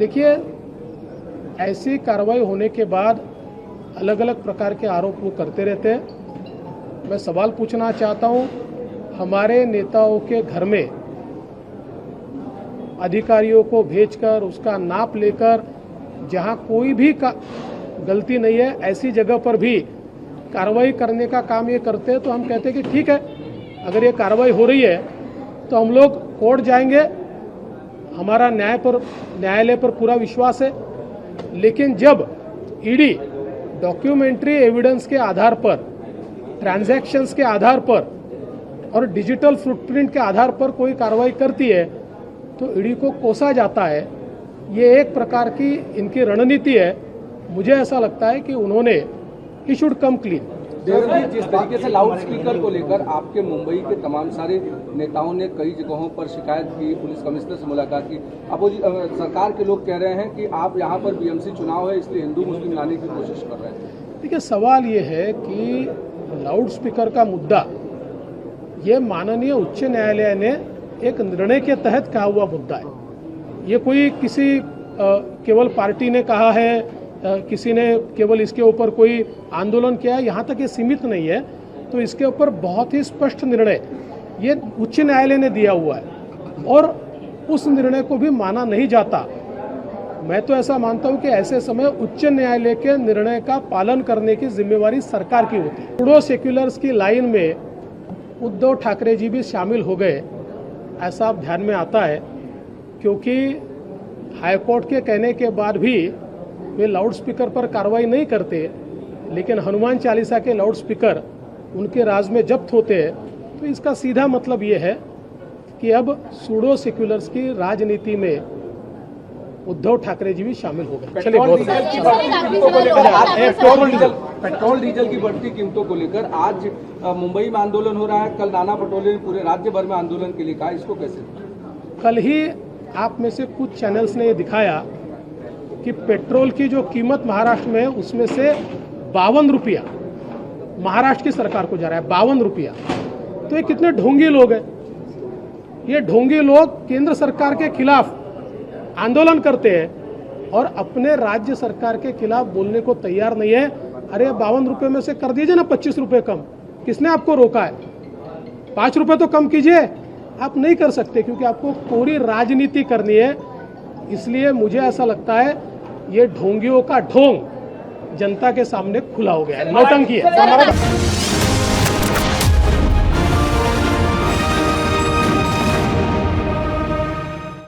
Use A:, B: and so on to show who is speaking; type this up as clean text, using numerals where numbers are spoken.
A: देखिए, ऐसी कार्रवाई होने के बाद अलग अलग प्रकार के आरोप वो करते रहते हैं। मैं सवाल पूछना चाहता हूं, हमारे नेताओं के घर में अधिकारियों को भेजकर उसका नाप लेकर जहां कोई भी गलती नहीं है ऐसी जगह पर भी कार्रवाई करने का काम ये करते हैं, तो हम कहते हैं कि ठीक है, अगर ये कार्रवाई हो रही है तो हम लोग कोर्ट जाएंगे, हमारा न्यायालय पर पूरा विश्वास है। लेकिन जब ईडी डॉक्यूमेंट्री एविडेंस के आधार पर, ट्रांजैक्शंस के आधार पर और डिजिटल फुटप्रिंट के आधार पर कोई कार्रवाई करती है तो ईडी को कोसा जाता है। ये एक प्रकार की इनकी रणनीति है। मुझे ऐसा लगता है कि उन्होंने ही शुड कम क्लीन।
B: जिस तरीके से लाउड स्पीकर को लेकर आपके मुंबई के तमाम सारे नेताओं ने कई जगहों पर शिकायत की, पुलिस कमिश्नर से मुलाकात की, सरकार के लोग कह रहे हैं कि आप यहाँ पर बीएमसी चुनाव है इसलिए हिंदू मुस्लिम लाने की कोशिश कर रहे हैं।
A: देखिए, सवाल ये है कि लाउड स्पीकर का मुद्दा ये माननीय उच्च न्यायालय ने एक निर्णय के तहत कहा हुआ मुद्दा है। ये कोई किसी केवल पार्टी ने कहा है, किसी ने केवल इसके ऊपर कोई आंदोलन किया है, यहाँ तक ये सीमित नहीं है। तो इसके ऊपर बहुत ही स्पष्ट निर्णय ये उच्च न्यायालय ने दिया हुआ है और उस निर्णय को भी माना नहीं जाता। मैं तो ऐसा मानता हूँ कि ऐसे समय उच्च न्यायालय के निर्णय का पालन करने की जिम्मेवारी सरकार की होती है। सूडो सेक्युलर्स की लाइन में उद्धव ठाकरे जी भी शामिल हो गए, ऐसा अब ध्यान में आता है, क्योंकि हाईकोर्ट के कहने के बाद भी वे लाउड स्पीकर पर कार्रवाई नहीं करते, लेकिन हनुमान चालीसा के लाउड स्पीकर उनके राज में जब्त होते हैं। तो इसका सीधा मतलब ये है कि अब सूडो सेक्युलर्स की राजनीति में उद्धव ठाकरे जी भी शामिल हो गए। चलिए, बहुत
B: पेट्रोल डीजल की बढ़ती कीमतों को लेकर आज मुंबई में आंदोलन हो रहा है, कल नाना पटोले ने पूरे राज्य भर में आंदोलन के लिए कहा, इसको कैसे?
A: कल ही आप में से कुछ चैनल्स ने ये दिखाया कि पेट्रोल की जो कीमत महाराष्ट्र में है उसमें से 52 रुपया महाराष्ट्र की सरकार को जा रहा है, 52 रुपया। तो ये कितने ढोंगी लोग हैं। ये ढोंगी लोग केंद्र सरकार के खिलाफ आंदोलन करते हैं और अपने राज्य सरकार के खिलाफ बोलने को तैयार नहीं है। अरे 52 रुपये में से कर दीजिए ना 25 रुपये कम, किसने आपको रोका है? 5 रुपये तो कम कीजिए। आप नहीं कर सकते क्योंकि आपको पूरी राजनीति करनी है। इसलिए मुझे ऐसा लगता है ये ढोंगियों का ढोंग जनता के सामने खुला हो गया है, नौटंकी है।